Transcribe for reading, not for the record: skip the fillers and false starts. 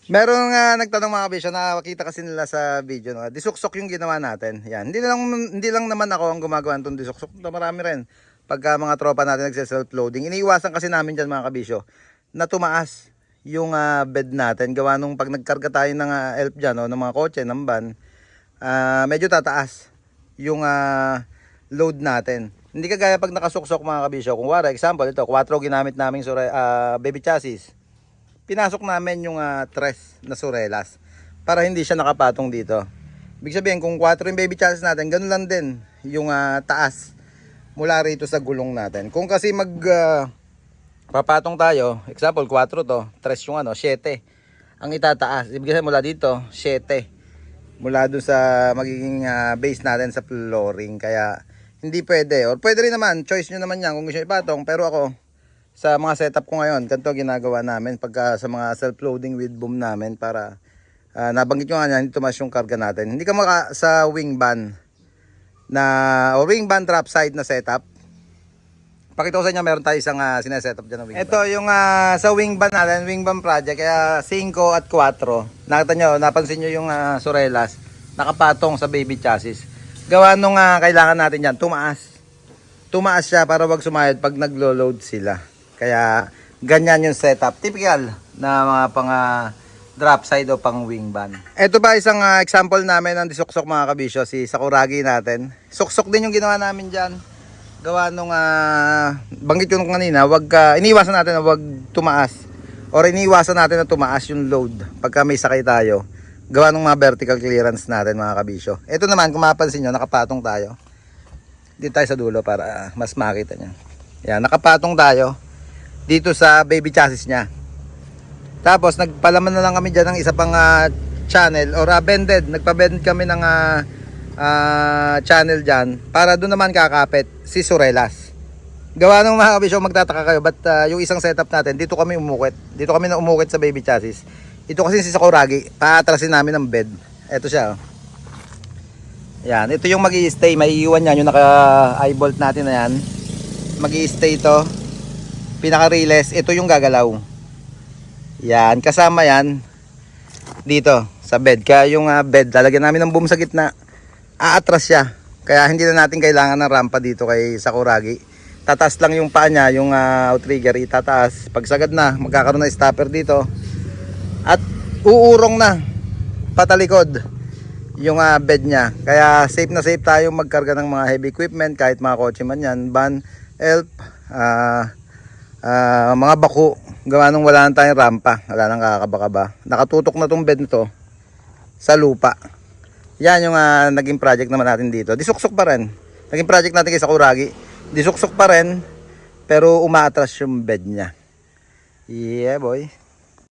Meron nga nagtanong mga kabisyo, nakakita kasi nila sa video, no? Disuksok yung ginawa natin. Yan, hindi lang naman ako ang gumagawa nitong disuksok. Marami rin. Pagka mga tropa natin nagse-self-loading, iniiwasan kasi namin dyan mga kabisyo na tumaas yung bed natin. Gawa nung pag nagkarga tayo ng elf dyan, no? Ng mga kotse, ng van, medyo tataas yung load natin. Hindi kagaya pag nakasuksok mga kabisyo. Kung wala, example, ito, 4 ginamit naming baby chassis. Pinasok namin yung tres na surelas para hindi siya nakapatong dito. Ibig sabihin kung 4 yung baby chassis natin, ganun lang din yung taas mula rito sa gulong natin. Kung kasi papatong tayo, example 4 to, 3 yung 7 ang itataas. Ibig sabihin mula dito 7 mula doon sa magiging base natin sa flooring. Kaya hindi pwede, or pwede rin naman, choice nyo naman yan kung gusto nyo ipatong. Pero ako sa mga setup ko ngayon, ganito ginagawa namin pagka sa mga self-loading with boom namin para nabanggit nyo nga yan, hindi tumas yung karga natin. Hindi ka sa wing van o wing van drop side na setup. Pakita ko sa inyo, meron tayo isang sinesetup dyan na wing van. Ito yung sa wing van natin, wing van project, kaya 5 at 4. Nakita nyo, napansin nyo yung surelas, nakapatong sa baby chassis. Gawa nung kailangan natin dyan, tumaas siya para wag sumayad pag naglo-load sila. Kaya ganyan yung setup. Typical na mga pang drop side o pang wing van. Ito ba isang example namin ng disuksok mga kabisyo, si Sakuragi natin. Suksok din yung ginawa namin dyan. Gawa nung banggit ko nung kanina, iniwasan natin na wag tumaas. Or iniwasan natin na tumaas yung load pagka may sakay tayo. Gawa nung mga vertical clearance natin mga kabisyo. Ito naman kung mapapansin nyo, nakapatong tayo. Dito tayo sa dulo para mas makita nyo. Yan, nakapatong tayo dito sa baby chassis niya. Tapos nagpalaman na lang kami dyan ng isa pang channel or bended. Nagpa-bend kami ng channel dyan para doon naman kakapit si surelas. Gawa ng mga kabisyo, magtataka kayo but yung isang setup natin, dito kami umukit. Dito kami na umukit sa baby chassis. Ito kasi si Sakuragi, paatrasin namin ng bed. Ito siya. Yan, ito yung mag-i-stay, maiiwan yan yung naka-eye bolt natin na yan. Mag-i-stay ito. Pinaka-release, ito yung gagalaw. Yan, kasama yan dito sa bed. Kaya yung bed, lalagyan namin ng boom sa gitna. Aatras siya. Kaya hindi na natin kailangan ng rampa dito kay Sakuragi. Tataas lang yung paa niya, yung outrigger, itataas. Pag sagad na, magkakaroon ng stopper dito. At uurong na patalikod yung bed niya. Kaya safe na safe tayo magkarga ng mga heavy equipment, kahit mga kotse man yan, van, elf, mga bako. Gawa nung wala na tayong rampa, wala nang kakaba-kaba. Nakatutok na tong bed nito sa lupa. Yan yung naging project naman natin dito. Disuksok pa rin. Naging project natin kay Sakuragi. Disuksok pa rin, pero umaatras yung bed niya. Yeah boy.